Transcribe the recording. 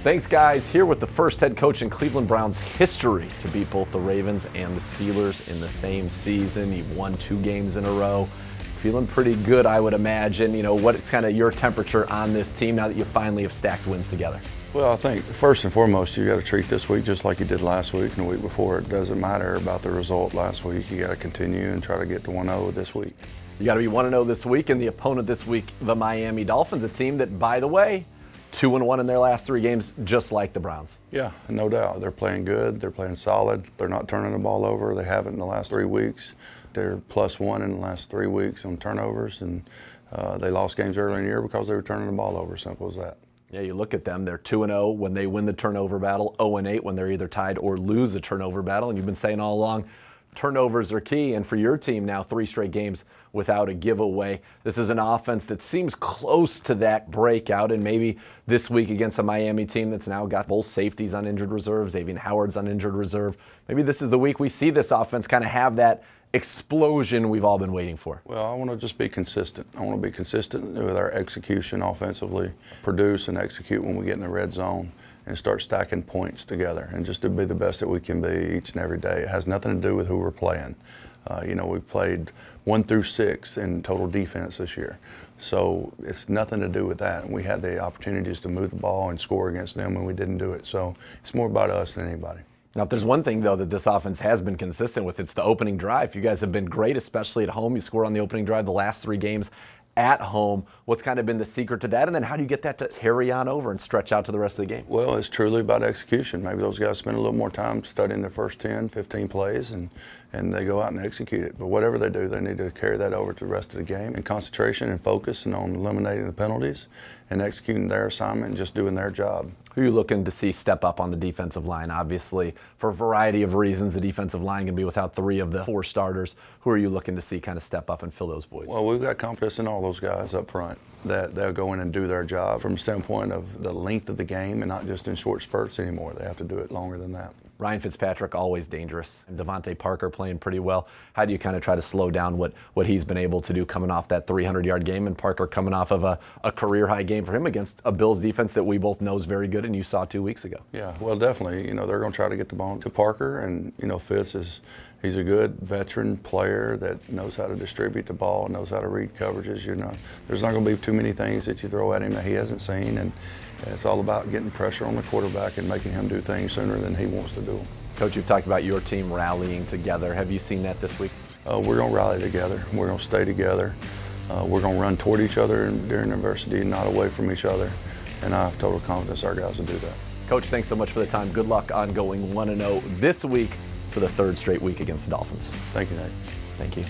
Thanks, guys. Here with the first head coach in Cleveland Browns history to beat both the Ravens and the Steelers in the same season. You've won 2 games in a row. Feeling pretty good, I would imagine. You know, what's kind of your temperature on this team now that you finally have stacked wins together? Well, I think first and foremost, you got to treat this week just like you did last week and the week before. It doesn't matter about the result last week. You got to continue and try to get to 1-0 this week. You got to be 1-0 this week, and the opponent this week, the Miami Dolphins, a team that, by the way, 2-1 in their last 3 games, just like the Browns. Yeah, no doubt. They're playing good. They're playing solid. They're not turning the ball over. They haven't in the last 3 weeks. They're +1 in the last 3 weeks on turnovers, and they lost games early in the year because they were turning the ball over. Simple as that. Yeah, you look at them, they're 2-0 when they win the turnover battle, 0-8 when they're either tied or lose the turnover battle. And you've been saying all along, turnovers are key. And for your team now, 3 straight games without a giveaway. This is an offense that seems close to that breakout. And maybe this week against a Miami team that's now got both safeties on injured reserve, Xavier Howard's on injured reserve. Maybe this is the week we see this offense kind of have that explosion we've all been waiting for. Well, I want to just be consistent. I want to be consistent with our execution offensively, produce and execute when we get in the red zone, and start stacking points together and just to be the best that we can be each and every day. It has nothing to do with who we're playing. We've played 1 through 6 in total defense this year. So it's nothing to do with that. And we had the opportunities to move the ball and score against them, and we didn't do it. So it's more about us than anybody. Now, if there's one thing, though, that this offense has been consistent with, it's the opening drive. You guys have been great, especially at home. You score on the opening drive the last 3 games at home. What's kind of been the secret to that? And then how do you get that to carry on over and stretch out to the rest of the game? Well, it's truly about execution. Maybe those guys spend a little more time studying their first 10, 15 plays, and they go out and execute it. But whatever they do, they need to carry that over to the rest of the game, and concentration and focus and on eliminating the penalties and executing their assignment and just doing their job. Who are you looking to see step up on the defensive line? Obviously, for a variety of reasons, the defensive line can be without 3 of the 4 starters. Who are you looking to see kind of step up and fill those voids? Well, we've got confidence in all those guys up front that they'll go in and do their job from the standpoint of the length of the game and not just in short spurts anymore. They have to do it longer than that. Ryan Fitzpatrick, always dangerous. And Devontae Parker playing pretty well. How do you kind of try to slow down what he's been able to do coming off that 300-yard game, and Parker coming off of a career-high game for him against a Bills defense that we both know is very good and you saw 2 weeks ago? Yeah, well, definitely. They're going to try to get the ball to Parker, and, Fitz he's a good veteran player that knows how to distribute the ball, knows how to read coverages. There's not going to be too many things that you throw at him that he hasn't seen, and it's all about getting pressure on the quarterback and making him do things sooner than he wants to do them. Coach, you've talked about your team rallying together. Have you seen that this week? We're going to rally together. We're going to stay together. We're going to run toward each other during adversity, not away from each other. And I have total confidence our guys will do that. Coach, thanks so much for the time. Good luck on going 1-0 this week for the 3rd straight week against the Dolphins. Thank you, Nate. Thank you.